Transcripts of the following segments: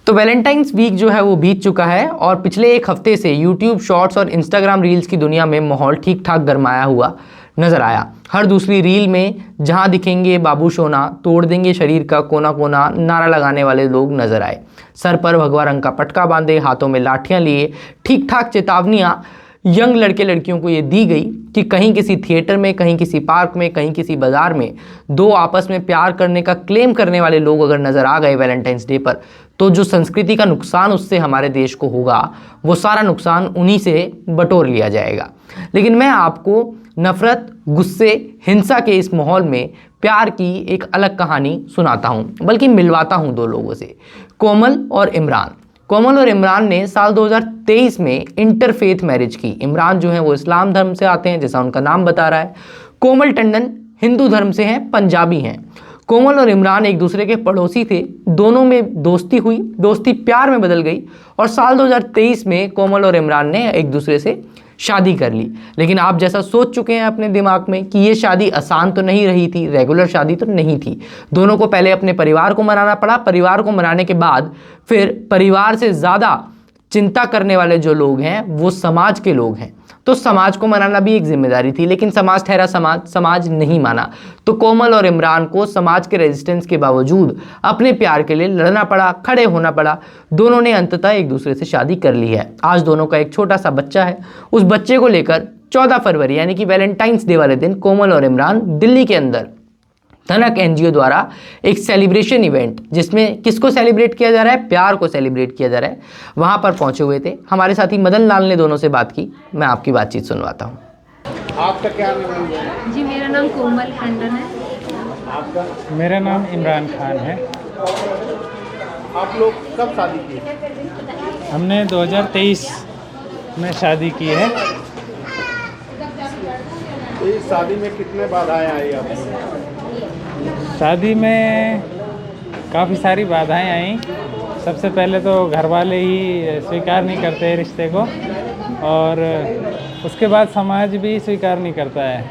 तो Valentine's week जो है वो बीत चुका है और पिछले एक हफ्ते से यूट्यूब शॉर्ट्स और इंस्टाग्राम रील्स की दुनिया में माहौल ठीक ठाक गरमाया हुआ नजर आया। हर दूसरी रील में जहां दिखेंगे बाबू सोना, तोड़ देंगे शरीर का कोना कोना नारा लगाने वाले लोग नजर आए। सर पर भगवा रंग का पटका बांधे, हाथों में लाठियां लिए ठीक ठाक चेतावनियां यंग लड़के लड़कियों को ये दी गई कि कहीं किसी थिएटर में, कहीं किसी पार्क में, कहीं किसी बाजार में दो आपस में प्यार करने का क्लेम करने वाले लोग अगर नजर आ गए वैलेंटाइंस डे पर, तो जो संस्कृति का नुकसान उससे हमारे देश को होगा वो सारा नुकसान उन्हीं से बटोर लिया जाएगा। लेकिन मैं आपको नफरत, गुस्से, हिंसा के इस माहौल में प्यार की एक अलग कहानी सुनाता हूं, बल्कि मिलवाता हूं दो लोगों से, कोमल और इमरान। कोमल और इमरान ने साल 2023 में इंटरफेथ मैरिज की। इमरान जो है वो इस्लाम धर्म से आते हैं, जैसा उनका नाम बता रहा है। कोमल टंडन हिंदू धर्म से हैं, पंजाबी हैं। कोमल और इमरान एक दूसरे के पड़ोसी थे। दोनों में दोस्ती हुई, दोस्ती प्यार में बदल गई और साल 2023 में कोमल और इमरान ने एक दूसरे से शादी कर ली। लेकिन आप जैसा सोच चुके हैं अपने दिमाग में कि ये शादी आसान तो नहीं रही थी, रेगुलर शादी तो नहीं थी। दोनों को पहले अपने परिवार को मनाना पड़ा। परिवार को मनाने के बाद फिर परिवार से ज़्यादा चिंता करने वाले जो लोग हैं वो समाज के लोग हैं। तो समाज को मनाना भी एक जिम्मेदारी थी, लेकिन समाज ठहरा समाज नहीं माना। तो कोमल और इमरान को समाज के रेजिस्टेंस के बावजूद अपने प्यार के लिए लड़ना पड़ा, खड़े होना पड़ा। दोनों ने अंततः एक दूसरे से शादी कर ली है। आज दोनों का एक छोटा सा बच्चा है। उस बच्चे को लेकर 14 फरवरी यानी कि वैलेंटाइंस डे वाले दिन कोमल और इमरान दिल्ली के अंदर धनक एनजीओ द्वारा एक सेलिब्रेशन इवेंट, जिसमें किसको सेलिब्रेट किया जा रहा है, प्यार को सेलिब्रेट किया जा रहा है, वहां पर पहुंचे हुए थे। हमारे साथी मदन लाल ने दोनों से बात की। मैं आपकी बातचीत सुनवाता हूं। आपका क्या नाम है? जी, मेरा नाम कोमल टंडन है। आपका? मेरा नाम इमरान खान है। आप लोग कब शादी की? हमने 2023 में शादी की है। इस शादी में कितने बाधाएं आई आपको? शादी में काफ़ी सारी बाधाएं आई। सबसे पहले तो घर वाले ही स्वीकार नहीं करते रिश्ते को, और उसके बाद समाज भी स्वीकार नहीं करता है।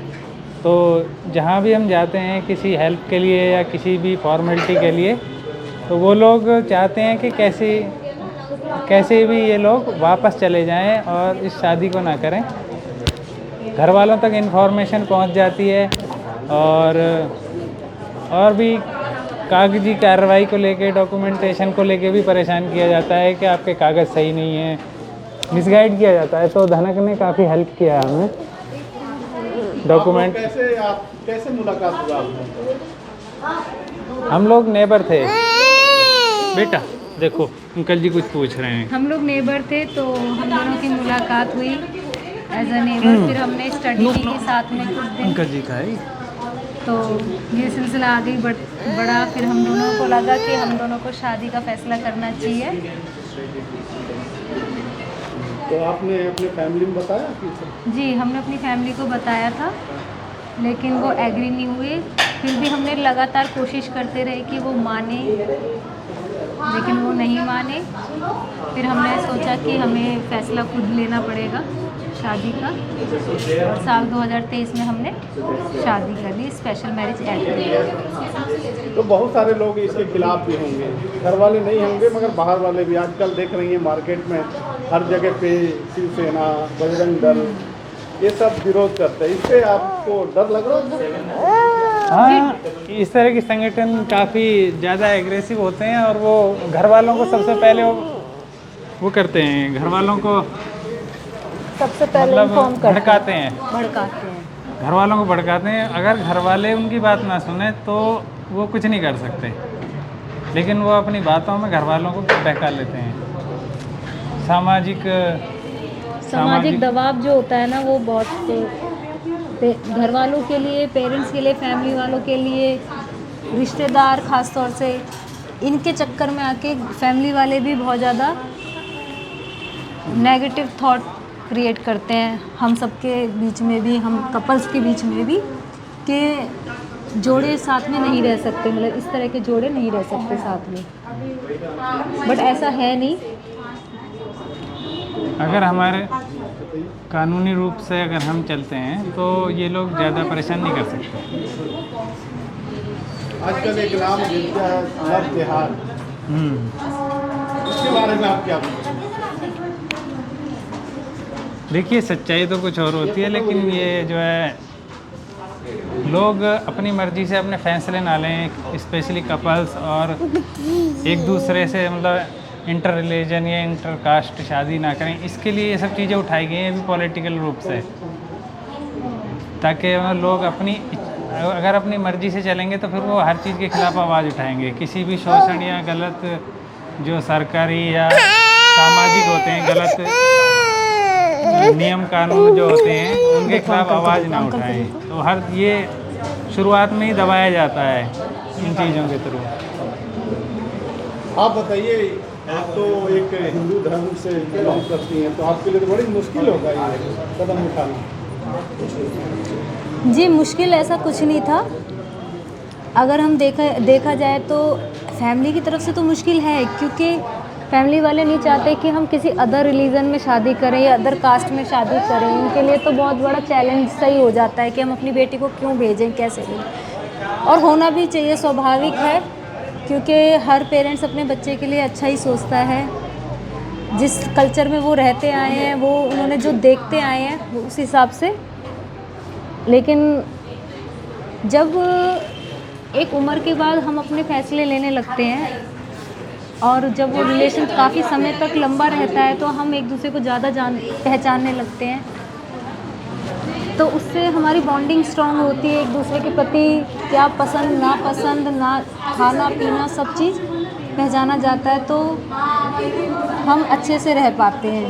तो जहाँ भी हम जाते हैं किसी हेल्प के लिए या किसी भी फॉर्मेलिटी के लिए, तो वो लोग चाहते हैं कि कैसे भी ये लोग वापस चले जाएं और इस शादी को ना करें। घर वालों तक इन्फॉर्मेशन पहुंच जाती है और भी कागजी कार्रवाई को लेके, डॉक्यूमेंटेशन को लेके भी परेशान किया जाता है कि आपके कागज़ सही नहीं है, मिसगाइड किया जाता है। तो धनक ने काफ़ी हेल्प किया हमें डॉक्यूमेंट। आप कैसे मुलाकात हुआ आपको? हम लोग नेबर थे। बेटा देखो, अंकल जी कुछ पूछ रहे हैं। हम लोग नेबर थे, तो हम दोनों की मुलाकात हुई एज अ नेबर। फिर हमने स्टडी की साथ में कुछ दिन, अंकल जी का ही। तो ये सिलसिला आगे बढ़ा। फिर हम दोनों को लगा कि हम दोनों को शादी का फैसला करना चाहिए। तो आपने अपने फैमिली में बताया कि? जी, हमने अपनी फैमिली को बताया था, लेकिन वो एग्री नहीं हुए। फिर भी हमने लगातार कोशिश करते रहे कि वो माने, लेकिन वो नहीं माने। फिर हमने सोचा कि हमें फैसला खुद लेना पड़ेगा शादी का। और साल 2023 में हमने शादी कर ली, स्पेशल मैरिज एक्ट। तो बहुत सारे लोग इसके खिलाफ भी होंगे, घर वाले नहीं होंगे मगर बाहर वाले भी। आजकल देख रही हैं मार्केट में हर जगह पे शिवसेना, बजरंग दल, ये सब विरोध करते हैं। इससे आपको डर लग रहा है? हाँ, इस तरह के संगठन काफ़ी ज़्यादा एग्रेसिव होते हैं और वो घर वालों को सबसे पहले वो करते हैं, घर वालों को सबसे पहले मतलब भड़काते हैं। भड़काते घर वालों को भड़काते हैं। अगर घर वाले उनकी बात ना सुने तो वो कुछ नहीं कर सकते, लेकिन वो अपनी बातों में घर वालों को बहका लेते हैं। सामाजिक दबाव जो होता है ना, वो बहुत घर वालों के लिए, पेरेंट्स के लिए, फैमिली वालों के लिए, रिश्तेदार ख़ास तौर से, इनके चक्कर में आके फैमिली वाले भी बहुत ज़्यादा नेगेटिव थॉट क्रिएट करते हैं हम सबके बीच में भी, हम कपल्स के बीच में भी, कि जोड़े साथ में नहीं रह सकते, मतलब इस तरह के जोड़े नहीं रह सकते साथ में। बट ऐसा है नहीं। अगर हमारे कानूनी रूप से अगर हम चलते हैं तो ये लोग ज़्यादा परेशान नहीं कर सकते। आजकल एक नाम जिसका है लव जिहाद, बारे में आप क्या बोलेंगे? देखिए सच्चाई तो कुछ और होती है, लेकिन ये जो है लोग अपनी मर्ज़ी से अपने फैसले ना लें, स्पेशली कपल्स, और एक दूसरे से मतलब इंटर रिलीजन या इंटर कास्ट शादी ना करें। इसके लिए ये सब चीज़ें उठाई गई हैं अभी पॉलिटिकल रूप से, ताकि लोग अगर अपनी मर्ज़ी से चलेंगे तो फिर वो हर चीज़ के खिलाफ आवाज़ उठाएंगे। किसी भी शोषण या गलत जो सरकारी या सामाजिक होते हैं, गलत नियम कानून जो होते हैं, उनके खिलाफ आवाज़ ना उठाएं। तो हर ये शुरुआत में ही दबाया जाता है इन चीज़ों के थ्रू। आप बताइए, आप तो एक हिंदू धर्म से बिलोंग करती हैं, तो आपके लिए तो बड़ी मुश्किल होगा ये कदम उठाना। जी मुश्किल ऐसा कुछ नहीं था। अगर हम देखा जाए तो फैमिली की तरफ से तो मुश्किल है, क्योंकि फैमिली वाले नहीं चाहते कि हम किसी अदर रिलीजन में शादी करें या अदर कास्ट में शादी करें। उनके लिए तो बहुत बड़ा चैलेंज सही हो जाता है कि हम अपनी बेटी को क्यों भेजें, कैसे भेजें। और होना भी चाहिए, स्वाभाविक है, क्योंकि हर पेरेंट्स अपने बच्चे के लिए अच्छा ही सोचता है। जिस कल्चर में वो रहते आए हैं, वो उन्होंने जो देखते आए हैं वो उस हिसाब से। लेकिन जब एक उम्र के बाद हम अपने फैसले लेने लगते हैं और जब वो रिलेशन काफ़ी समय तक लंबा रहता है तो हम एक दूसरे को ज़्यादा पहचानने लगते हैं, तो उससे हमारी बॉन्डिंग स्ट्रांग होती है। एक दूसरे के प्रति क्या पसंद ना खाना पीना सब चीज़ पहचाना जाता है, तो हम अच्छे से रह पाते हैं।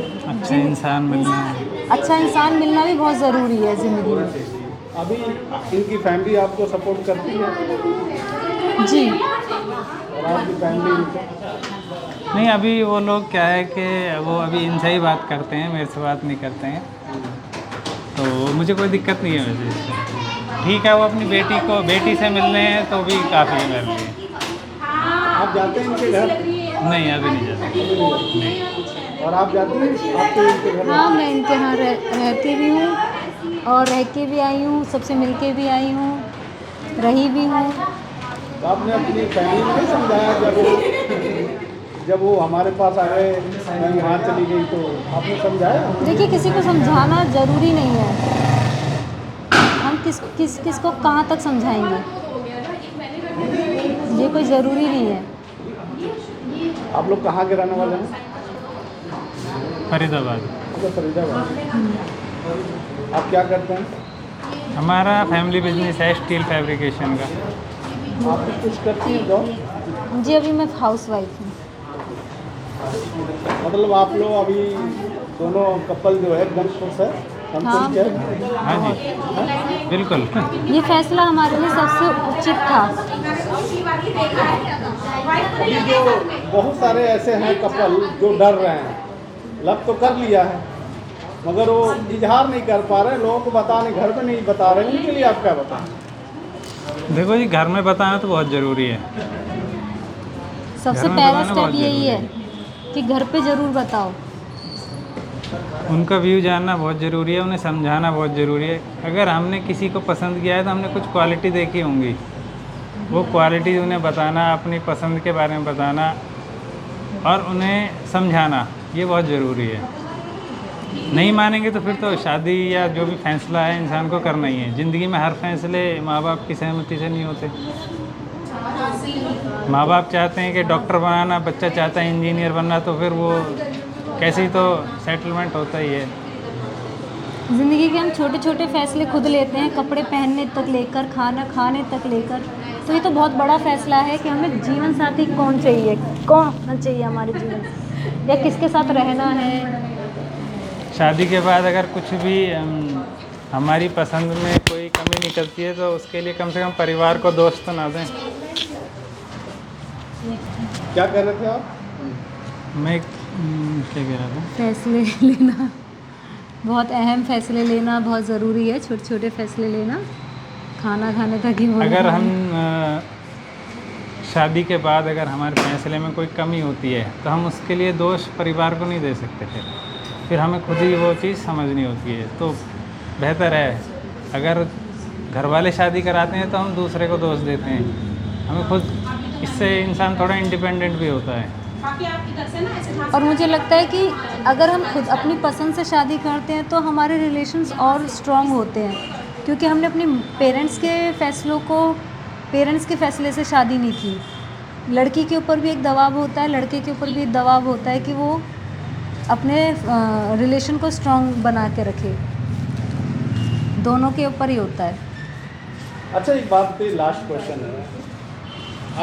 अच्छा इंसान मिलना भी बहुत ज़रूरी है ज़िंदगी में। अभी इनकी फैमिली आपको सपोर्ट करती है? जी। और आपकी फैमिली इनको? नहीं, अभी वो लोग क्या है कि वो अभी इनसे ही बात करते हैं, मेरे से बात नहीं करते हैं, तो मुझे कोई दिक्कत नहीं है वैसे इससे। ठीक है, वो अपनी बेटी से मिल रहे हैं तो भी काफ़ी है मेरे लिए। आप जाते हैं इनके घर? नहीं, अभी नहीं जाते। नहीं। और आप जाती हैं आपके इनके घर? हाँ, मैं इनके यहाँ रहती भी हूँ और रह के भी आई हूँ, सबसे मिल के भी आई हूँ, रही भी हूँ। तो आपने अपनी फैमिली में नहीं समझाया जब वो हमारे पास आ गए, मैं वहाँ चली गई, तो आपने समझाया? देखिए, किसी को समझाना ज़रूरी नहीं है। हम किस को कहाँ तक समझाएंगे, ये कोई ज़रूरी नहीं है। आप लोग कहाँ के रहने वाले हैं? फरीदाबाद। अच्छा, फरीदाबाद। आप क्या करते हैं? हमारा फैमिली बिजनेस है स्टील फैब्रिकेशन का। आप भी कुछ करती हैं जॉब? जी, अभी मैं हाउसवाइफ हूँ। मतलब आप लोग अभी दोनों कपल जो है एकदम खुश है, संतुष्ट है? हाँ जी, बिल्कुल। ये फैसला हमारे लिए सबसे उचित था। अभी जो बहुत सारे ऐसे हैं कपल जो डर रहे हैं, लव तो कर लिया है मगर वो इजहार नहीं कर पा रहे, लोगों को बताने, घर में नहीं बता रहे, उनके लिए आप क्या बताएं? देखो जी, घर में बताना तो बहुत ज़रूरी है। सबसे घर में पहला बताना स्टेप बहुत यही ज़रूरी है कि घर पे ज़रूर बताओ। उनका व्यू जानना बहुत ज़रूरी है, उन्हें समझाना बहुत ज़रूरी है। अगर हमने किसी को पसंद किया है तो हमने कुछ क्वालिटी देखी होंगी, वो क्वालिटी उन्हें बताना, अपनी पसंद के बारे में बताना और उन्हें समझाना, ये बहुत ज़रूरी है। नहीं मानेंगे तो फिर तो शादी या जो भी फैसला है इंसान को करना ही है। ज़िंदगी में हर फैसले माँ बाप की सहमति से नहीं होते। माँ बाप चाहते हैं कि डॉक्टर बनाना, बच्चा चाहता है इंजीनियर बनना, तो फिर वो कैसे ही तो सेटलमेंट होता ही है। ज़िंदगी के हम छोटे छोटे फैसले खुद लेते हैं, कपड़े पहनने तक लेकर, खाना खाने तक लेकर। तो ये तो बहुत बड़ा फैसला है कि हमें जीवन साथी कौन चाहिए हमारे जीवन, या किसके साथ रहना है। शादी के बाद अगर कुछ भी हमारी पसंद में कोई कमी निकलती है तो उसके लिए कम से कम परिवार को दोष तो ना दें। क्या कह रहे थे आप? मैं क्या कह रहा था? फैसले लेना, बहुत अहम फैसले लेना बहुत ज़रूरी है। छोटे छोटे फैसले लेना, खाना खाने तक ही। अगर हम शादी के बाद अगर हमारे फैसले में कोई कमी होती है तो हम उसके लिए दोष परिवार को नहीं दे सकते फिर हमें खुद ही वो चीज़ समझनी होती है। तो बेहतर है, अगर घर वाले शादी कराते हैं तो हम दूसरे को दोष देते हैं, हमें खुद, इससे इंसान थोड़ा इंडिपेंडेंट भी होता है। और मुझे लगता है कि अगर हम खुद अपनी पसंद से शादी करते हैं तो हमारे रिलेशंस और स्ट्रॉन्ग होते हैं, क्योंकि हमने अपनी पेरेंट्स के फैसले से शादी नहीं की। लड़की के ऊपर भी एक दबाव होता है, लड़के के ऊपर भी एक दबाव होता है कि वो अपने रिलेशन को स्ट्रॉन्ग बना के रखे। दोनों के ऊपर ही होता है। अच्छा, एक बात पे लास्ट क्वेश्चन है,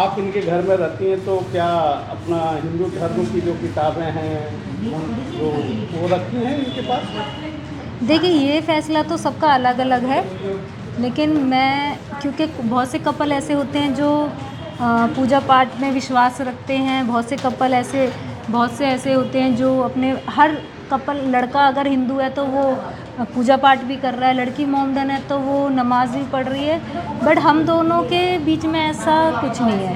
आप इनके घर में रहती हैं तो क्या अपना हिंदू धर्म की जो किताबें हैं जो वो रखी हैं इनके पास? देखिए, ये फैसला तो सबका अलग अलग है, लेकिन मैं, क्योंकि बहुत से कपल ऐसे होते हैं जो पूजा पाठ में विश्वास रखते हैं, बहुत से ऐसे होते हैं जो अपने हर कपल, लड़का अगर हिंदू है तो वो पूजा पाठ भी कर रहा है, लड़की मोमडन है तो वो नमाज भी पढ़ रही है, बट हम दोनों के बीच में ऐसा कुछ नहीं है।